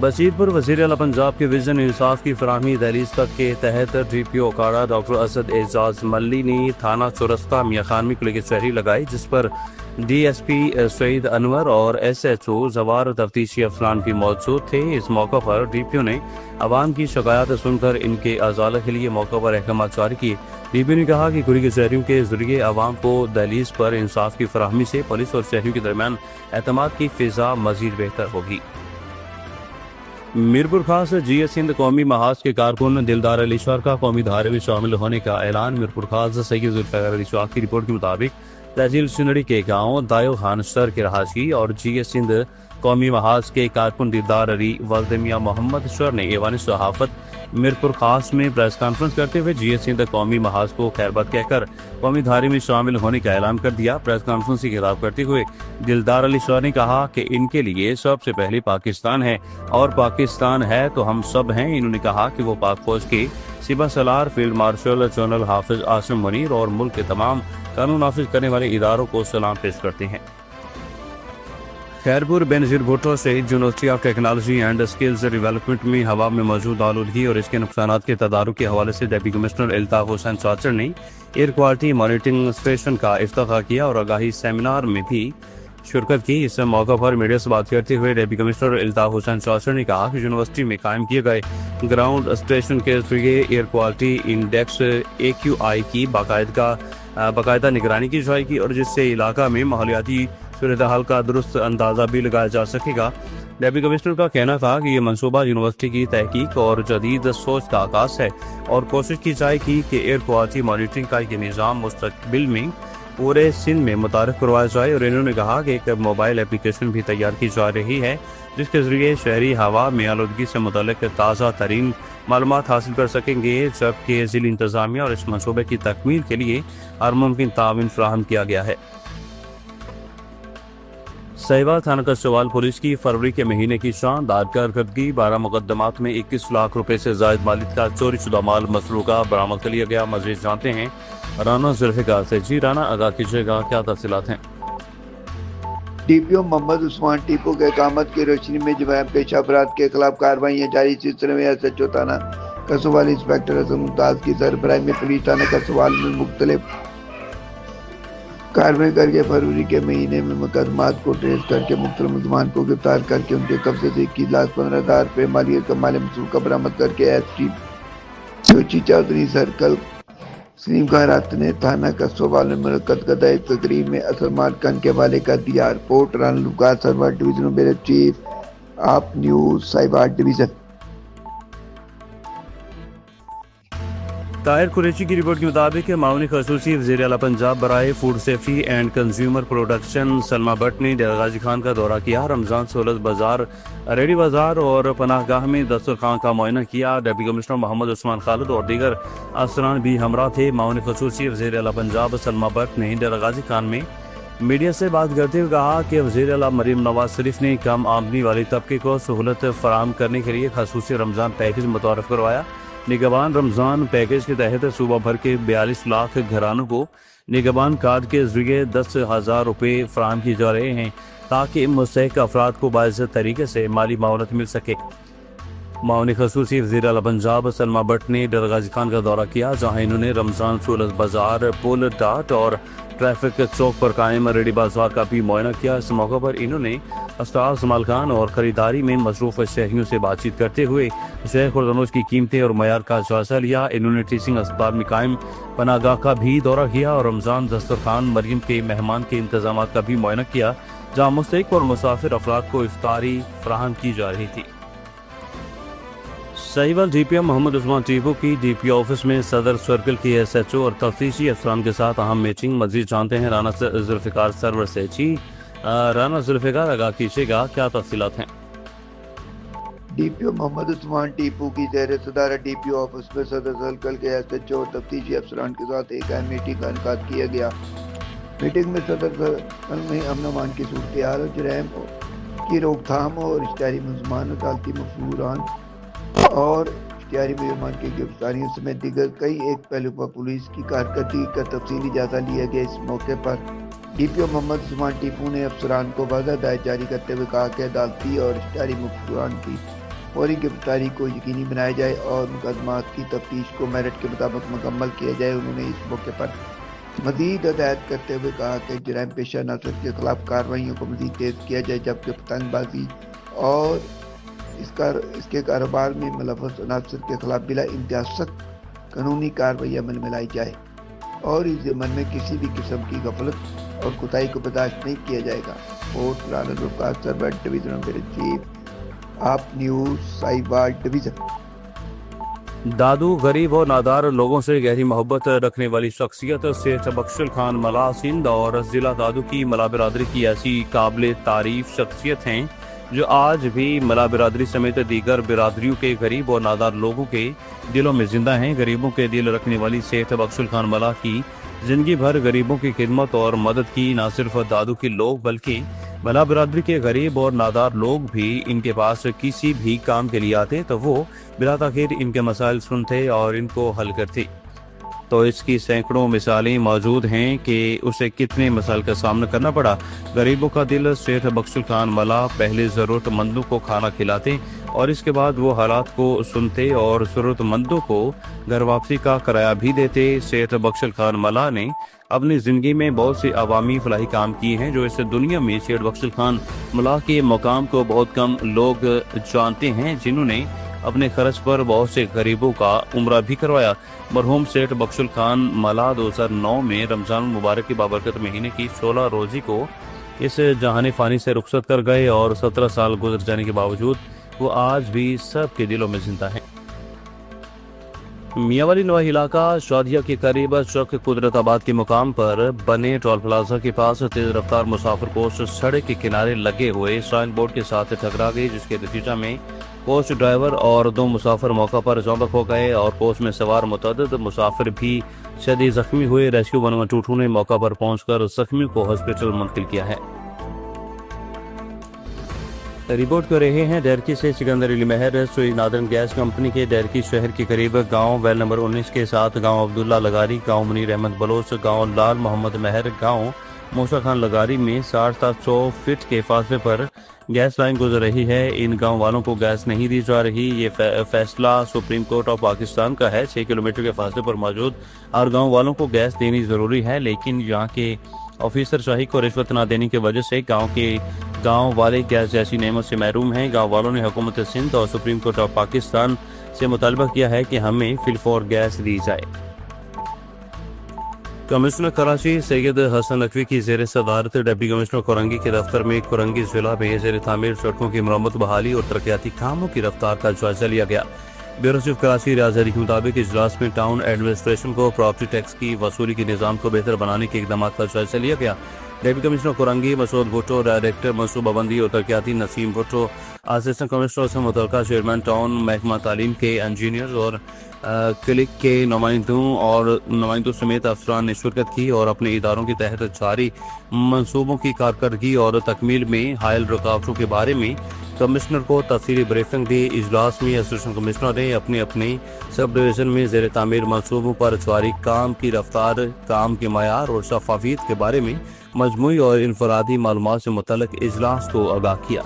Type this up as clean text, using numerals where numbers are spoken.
بشیر پور وزیر اعلیٰ پنجاب کے وژن انصاف کی فراہمی دہلیز تک کے تحت ڈی پی او اکھاڑہ ڈاکٹر اسد اعجاز ملی نے تھانہ چورستہ میاں خان میں کلیہ شہری لگائی، جس پر ڈی ایس پی سعید انور اور ایس ایچ او زوار تفتیشی افسران بھی موجود تھے۔ اس موقع پر ڈی پی او نے عوام کی شکایات سن کر ان کے ازالے کے لیے موقع پر احکامات جاری کیے۔ ڈی پی او نے کہا کہ کلیہ شہریوں کے ذریعے عوام کو دہلیز پر انصاف کی فراہمی سے پولیس اور شہریوں کے درمیان اعتماد کی فضا مزید بہتر ہوگی۔ میرپور خاص جی ایس ہند قومی محاذ کے کارکن دلدار علی شاہ کا قومی دھارے میں شامل ہونے کا اعلان۔ میرپور خاص سید ذوالفقار علی شاہ کی رپورٹ کے مطابق تحصیل سنڑی کے گاؤں دایو خانسر کے رہائشی اور جی ایس ہند قومی محاذ کے کارکن دلدار علی ولد میاں محمد شر نے ایوان صحافت میرپور خاص میں پریس کانفرنس کرتے ہوئے جی ایس ہند قومی محاذ کو خیرباد کہہ کر قومی دھارے میں شامل ہونے کا اعلان کر دیا۔ پریس کانفرنس سے خطاب کرتے ہوئے دلدار علی شاہ نے کہا کہ ان کے لیے سب سے پہلے پاکستان ہے اور پاکستان ہے تو ہم سب ہیں۔ انہوں نے کہا کہ وہ پاک فوج کے سپہ سالار فیلڈ مارشل جنرل حافظ عاصم منیر اور ملک کے تمام قانون نافذ کرنے والے اداروں کو سلام پیش کرتے ہیں۔ خیرپور بینظیر بھٹو شہید university of technology and skills development میں ہوا میں موجود آلودگی اور اس کے نقصانات کے تدارک کے حوالے سے ڈپٹی کمشنر الطاف حسین چاچڑ نے ایئر کوالٹی مانیٹرنگ اسٹیشن کا افتتاح کیا اور آگاہی سیمینار میں بھی شرکت کی۔ اس موقع پر میڈیا سے بات کرتے ہوئے ڈپٹی کمشنر الطاف حسین چاچڑ نے کہا کہ یونیورسٹی میں قائم کیے گئے گراؤنڈ اسٹیشن کے ذریعے ایئر کوالٹی انڈیکس AQI کی باقاعدہ نگرانی کی جائے گی اور جس سے علاقہ میں ماحولیاتی صورتحال کا درست اندازہ بھی لگایا جا سکے گا۔ ڈپٹی کمشنر کا کہنا تھا کہ یہ منصوبہ یونیورسٹی کی تحقیق اور جدید سوچ کا آغاز ہے اور کوشش کی جائے گی کہ ایئر کوالٹی مانیٹرنگ کا یہ نظام مستقبل میں پورے سندھ میں متعارف کروایا جائے۔ اور انہوں نے کہا کہ ایک موبائل اپلیکیشن بھی تیار کی جا رہی ہے جس کے ذریعے شہری ہوا میں آلودگی سے متعلق تازہ ترین معلومات حاصل کر سکیں گے، جبکہ ضلعی انتظامیہ اور اس منصوبے کی تکمیل کے لیے ہر ممکن تعاون فراہم کیا گیا ہے۔ سہیوال تھانہ کسٹوال پولیس کی فروری کے مہینے کی شاندار کارکردگی، 12 مقدمات میں 21 لاکھ روپے سے زائد مالیت کا چوری شدہ مال مسروقہ برآمد کر لیا گیا۔ مزید جانتے ہیں رانا ذوالفقار سے۔ جی رانا، آگاہ کیجیے گا، کیا تفصیلات ہیں؟ ڈی پی او محمد عثمان ٹیپو کے اقامت کی روشنی میں جرائم پیشہ افراد کے خلاف کارروائیاں جاری۔ سلسلے میں ایس ایچ او تھانہ کسٹوال انسپکٹر حسن ممتاز کی سربراہی میں پولیس تھانہ کسٹوال میں مختلف کارروائی کر کے فروری کے مہینے میں مقدمات کو ٹریس کر کے مختلف ملزمان کو گرفتار کر کے ان کے قبضے سے 21,15,000 روپے مالیت کا مال مسروقہ برآمد کر کے ایس ٹی جوچی چودھری سرکل سلیم خیرات نے تھانہ کسٹوال میں منعقد کردہ ایک تقریب میں اصل مالکان کے حوالے کر دیا۔ Report Rana Lucas Sarwar division bureau chief of news Sahiwal division. Tahir Qureshi کی رپورٹ کے مطابق معاون خصوصی وزیر اعلیٰ پنجاب برائے food safety and consumer production Salma but نے ڈیرہ غازی خان کا دورہ کیا۔ رمضان سہولت بازار، ریڈی بازار اور پناہ گاہ میں دسترخوان کا معائنہ کیا۔ ڈپٹی کمشنر محمد عثمان خالد اور دیگر افسران بھی ہمراہ تھے۔ معاون خصوصی وزیر اعلیٰ پنجاب سلما بٹ نے ڈیرہ غازی خان میں میڈیا سے بات کرتے ہوئے کہا کہ وزیر اعلیٰ مریم نواز شریف نے کم آمدنی والے طبقے کو سہولت فراہم کرنے کے لیے خصوصی رمضان پیکیج متعارف کروایا۔ نگہبان رمضان پیکیج کے تحت صوبہ بھر کے 42 لاکھ گھرانوں کو نگہبان کارڈ کے ذریعے 10,000 روپے فراہم کیے جا رہے ہیں تاکہ مستحق افراد کو باعزت طریقے سے مالی معاونت مل سکے۔ معاون خصوصی وزیر اعلیٰ پنجاب سلما بٹ نے ڈیرہ غازی خان کا دورہ کیا، جہاں انہوں نے رمضان سہولت بازار، پل ڈاٹ اور ٹریفک چوک پر قائم ریڈی بازار کا بھی معائنہ کیا۔ اس موقع پر انہوں نے اسٹال مالکان اور خریداری میں مصروف شہریوں سے بات چیت کرتے ہوئے شہ خوردنوش کی قیمتیں اور معیار کا جائزہ لیا۔ انہوں نے ٹیچنگ اسپتال میں قائم پناہ گاہ کا بھی دورہ کیا اور رمضان دسترخوان مریم کے مہمان کے انتظامات کا بھی معائنہ کیا، جہاں مستحق اور مسافر افراد کو افطاری فراہم کی جا رہی تھی۔ سہیوال ڈی پی او محمد عثمان ٹیپو کی ڈی پی او آفس میں صدر سرکل کی ایس ایچ او اور تفتیشی افسران کے ساتھ اہم میٹنگ۔ مزید جانتے ہیں رانا ذوالفقار سرور سے۔ جی رانا ذوالفقار، آگاہ کیجیے گا، کیا تفصیلات ہیں؟ ڈی پی او محمد عثمان ٹیپو کی زیر صدارت ڈی پی او آفس میں صدر سرکل کے ایس ایچ او اور تفتیشی افسران کے ساتھ ایک اہم میٹنگ کا انعقاد کیا گیا۔ میٹنگ میں صدر سرکل میں امن و امان کی صورتحال اور جرائم کی روک تھام اور اشتہاری ملزمان، عدالتی مفروران اور اشتہاری مجرمان کی گرفتاریوں سمیت دیگر کئی ایک پہلو پر پولیس کی کارکردگی کا تفصیلی جائزہ لیا گیا۔ اس موقع پر ڈی پی او محمد عثمان ٹیپو نے افسران کو واضح ہدایت جاری کرتے ہوئے کہا کہ عدالتی اور اشتہاری مفروران کی فوری گرفتاری کو یقینی بنایا جائے اور مقدمات کی تفتیش کو میرٹ کے مطابق مکمل کیا جائے۔ انہوں نے اس موقع پر مزید ہدایت کرتے ہوئے کہا کہ جرائم پیشہ عناصر کے خلاف کارروائیوں کو مزید تیز کیا جائے، جبکہ پتنگ بازی اور اس کے کاروبار میں ملوث عناصر کے خلاف بلا انتہا سخت قانونی کارروائی عمل میں لائی جائے اور اس ضمن میں کسی بھی قسم کی غفلت اور کوتاہی کو برداشت نہیں کیا جائے گا۔ فورٹ رانل وقاص سرور ڈویژن بیورو چیف آپ نیوز ساہیوال ڈویژن۔ دادو غریب اور نادار لوگوں سے گہری محبت رکھنے والی شخصیت سیٹھ بخشل خان ملا سندھ اور ضلع دادو کی ملا برادری کی ایسی قابل تعریف شخصیت ہیں جو آج بھی ملا برادری سمیت دیگر برادریوں کے غریب اور نادار لوگوں کے دلوں میں زندہ ہیں۔ غریبوں کے دل رکھنے والی سیٹھ بخشل خان ملا کی زندگی بھر غریبوں کی خدمت اور مدد کی۔ نہ صرف دادو کے لوگ بلکہ ملا برادری کے غریب اور نادار لوگ بھی ان کے پاس کسی بھی کام کے لیے آتے تو وہ بلا تاخیر ان کے مسائل سنتے اور ان کو حل کرتے۔ تو اس کی سینکڑوں مثالیں موجود ہیں کہ اسے کتنے مسائل کا سامنا کرنا پڑا۔ غریبوں کا دل سیٹھ بخشل خان ملا پہلے ضرورت مندوں کو کھانا کھلاتے اور اس کے بعد وہ حالات کو سنتے اور ضرورت مندوں کو گھر واپسی کا کرایہ بھی دیتے۔ سیٹھ بخشل خان ملا نے اپنی زندگی میں بہت سے عوامی فلاحی کام کیے ہیں جو اس دنیا میں سیٹھ بخشل خان ملا کے مقام کو بہت کم لوگ جانتے ہیں، جنہوں نے اپنے خرچ پر بہت سے غریبوں کا عمرہ بھی کروایا۔ مرحوم سیٹھ بخشل خان ملا 2009 میں رمضان المبارک کی بابرکت مہینے کی 16 روزی کو اس جہان فانی سے رخصت کر گئے اور 17 سال گزر جانے کے باوجود وہ آج بھی سب کے دلوں میں زندہ ہیں۔ میاں والی نواح علاقہ شادیہ کے قریب چک قدرت آباد کے مقام پر بنے ٹول پلازا کے پاس تیز رفتار مسافر کوچ سڑک کے کنارے لگے ہوئے سائن بورڈ کے ساتھ ٹکرا گئی، جس کے نتیجہ میں کوچ ڈرائیور اور 2 مسافر موقع پر زومبک ہو گئے اور کوچ میں سوار متعدد مسافر بھی شدید زخمی ہوئے۔ ریسکیو 112 نے موقع پر پہنچ کر زخمیوں کو ہاسپٹل منتقل کیا ہے۔ رپورٹ کر رہے ہیں ڈیرکی سے سکندر علی مہر۔ سوئی نادرن گیس کمپنی کے ڈیرکی شہر کے قریب گاؤں ویل نمبر 19 کے ساتھ گاؤں عبداللہ لگاری، گاؤں منیر احمد بلوچ، گاؤں لال محمد مہر، گاؤں موسیٰ خان لگاری میں 60-700 فٹ کے فاصلے پر گیس لائن گزر رہی ہے۔ ان گاؤں والوں کو گیس نہیں دی جا رہی۔ یہ فیصلہ سپریم کورٹ آف پاکستان کا ہے۔ 6 کلومیٹر کے فاصلے پر موجود ہر گاؤں والوں کو گیس دینی ضروری ہے، لیکن یہاں کے آفیسر شاہی کو رشوت نہ دینے کی وجہ سے گاؤں والے گیس جیسی نعمت سے محروم ہیں۔ گاؤں والوں نے حکومت سندھ اور سپریم کورٹ آف پاکستان سے مطالبہ کیا ہے کہ ہمیں فی الفور گیس دی جائے۔ کمشنر کراچی سید حسن نقوی کی زیر صدارت ڈپٹی کمشنر کورنگی کے دفتر میں کورنگی ضلع میں زیر تعمیر سڑکوں کی مرمت، بحالی اور ترقیاتی کاموں کی رفتار کا جائزہ لیا گیا۔ بیورو چیف کراچی ریاض علی کے مطابق اجلاس میں ٹاؤن ایڈمنسٹریشن کو پراپرٹی ٹیکس کی وصولی کے نظام کو بہتر بنانے کے اقدامات کا جائزہ لیا گیا۔ ڈپٹی کمشنر کورنگی مسعود بھٹو، ڈائریکٹر منصوبہ بندی اور ترقیاتی نسیم بھٹو، اسسٹنٹ کمشنر سے متعلقہ چیئرمین ٹاؤن محکمہ تعلیم کے انجینئر اور کلک کے نمائندوں سمیت افسران نے شرکت کی اور اپنے اداروں کے تحت جاری منصوبوں کی کارکردگی اور تکمیل میں حائل رکاوٹوں کے بارے میں کمشنر کو تفصیلی بریفنگ دی۔ اجلاس میں اسسٹنٹ کمشنر نے اپنے سب ڈویژن میں زیر تعمیر منصوبوں پر جاری کام کی رفتار، کام کے معیار اور شفافیت کے بارے میں مجموعی اور انفرادی معلومات سے متعلق اجلاس کو آگاہ کیا۔